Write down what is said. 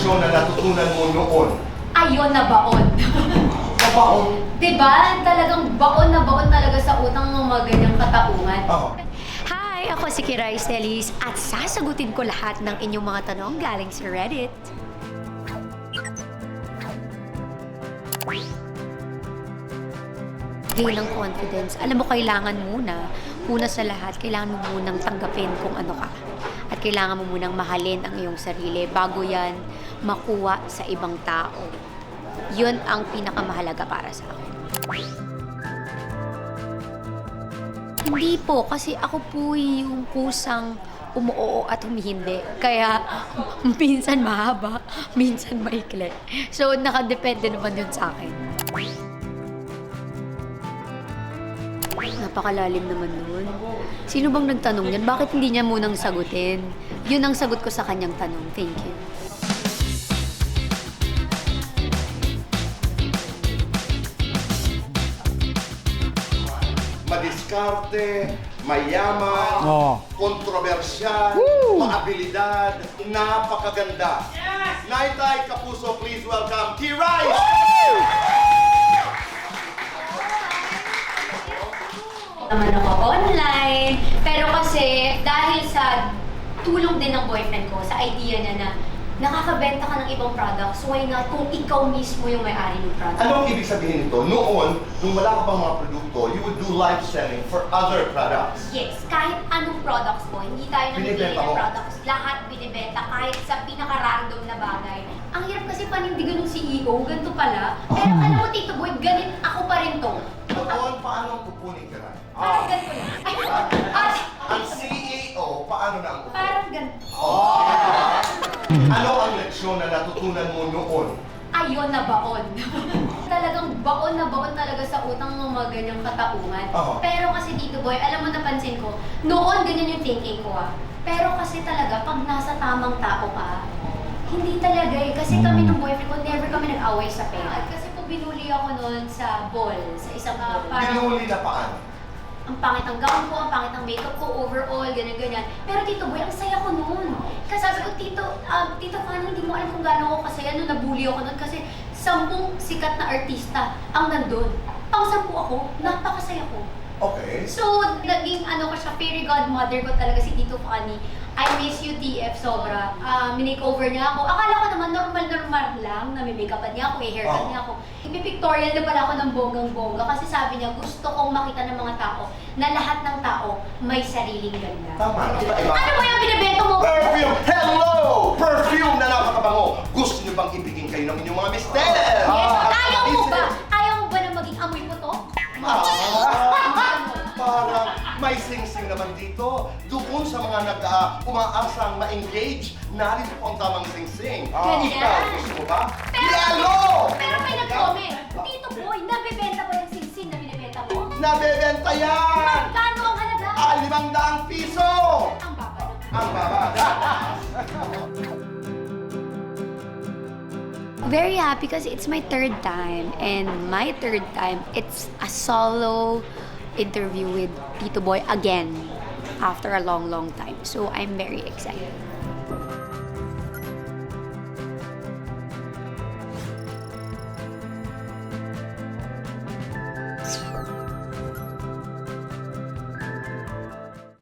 leksyon na natutunan mo noon? Ayun na baon. Sa baon? Diba? Talagang baon na baon talaga sa utang ng mga ganyang katauhan. Oo. Hi! Ako si Kiray Celis at sasagutin ko lahat ng inyong mga tanong galing sa Reddit. Gain ng confidence. Alam mo, kailangan muna, una sa lahat, kailangan mo munang tanggapin kung ano ka. At kailangan mo munang mahalin ang iyong sarili bago yan makuha sa ibang tao. Yun ang pinakamahalaga para sa akin. Hindi po, kasi ako po yung kusang umuoo at humihindi. Kaya minsan mahaba, minsan maikli. So nakadepende naman yun sa akin. Napakalalim naman nun. Sino bang nagtanong yan? Bakit hindi niya munang sagutin? Yun ang sagot ko sa kanyang tanong. Thank you. Madiskarte, mayaman, kontrobersyal, maabilidad, napakaganda. Naitay Kapuso, please welcome Kiray! Naman ako online. Pero kasi dahil sa tulong din ng boyfriend ko, sa idea niya na nakakabenta ka ng ibang products, why not kung ikaw mismo yung may-ari ng product? Anong ibig sabihin nito? Noon, nung wala ka pang mga produkto, you would do live selling for other products. Yes, kahit anong products po, hindi tayo namimili Binibenta ng mo? products. Lahat binibenta, kahit sa pinaka-random na bagay. Ang hirap kasi panindigan ng CEO, ganito pala. Pero alam mo, Tito Boy, ganit ako pa rin to. Noon, paano kukunin ka na? Parang ganito lang. Ang CEO, paano na ang kukunin? Parang ganito. Ano ang leksyon na natutunan mo noon? Ayun na baon. Talagang baon na baon talaga sa utang ng mga ganyang katauhan. Oo. Pero kasi Tito Boy, alam mo, napansin ko, noon ganyan yung thinking ko Pero kasi talaga, pag nasa tamang tao ka, hindi talaga eh. Kasi kami ng boyfriend ko, never kami nag-away sa pera. Kasi po binuli ako noon sa ball, sa isang ball. Binuli na paano? Ang pangit ang gown ko, ang pangit ang makeup ko, overall, ganyan-ganyan. Pero Tito Boy, ang saya ko noon. Kasi sabi ko, Tito Fanny, hindi mo alam kung gaano ako kasaya nung nabully ako noon kasi 10 sikat na artista ang nandun. Pang 10 ako, napakasaya ko. Okay. So, naging ko siya, fairy godmother ko talaga si Tito Fanny. I miss you, TF, sobra. Minake-over niya ako. Akala ko naman normal-normal lang na may-makeupan niya ako, haircut niya ako. Ipipictorial na pala ako ng bonggang-bongga kasi sabi niya, gusto kong makita ng mga tao na lahat ng tao may sariling ganda. Tama. Iba-iba. Ano ba yung binibenta mo? Perfume! Hello! Perfume na napakabango! Gusto niyo bang ibigin kayo ng inyong mga mister? Yes, ayaw mo ba? Ayaw mo ba na maging amoy mo to? Parang may sing-sing naman dito. Doon sa mga umaasang ma-engage, narito po ang tamang sing-sing. Ganyan. Ikaw, gusto mo ba? Pero, Yalo! pero may nag-comment, Tito Boy, nabibenta ba yung sing-sing na binibenta mo? Nabebenta yan! Magkano ang halaga? 500 piso! Ang baba naman. Ang baba. Very happy kasi it's my third time, and my third time, it's a solo interview with Tito Boy again after a long time. So I'm very excited.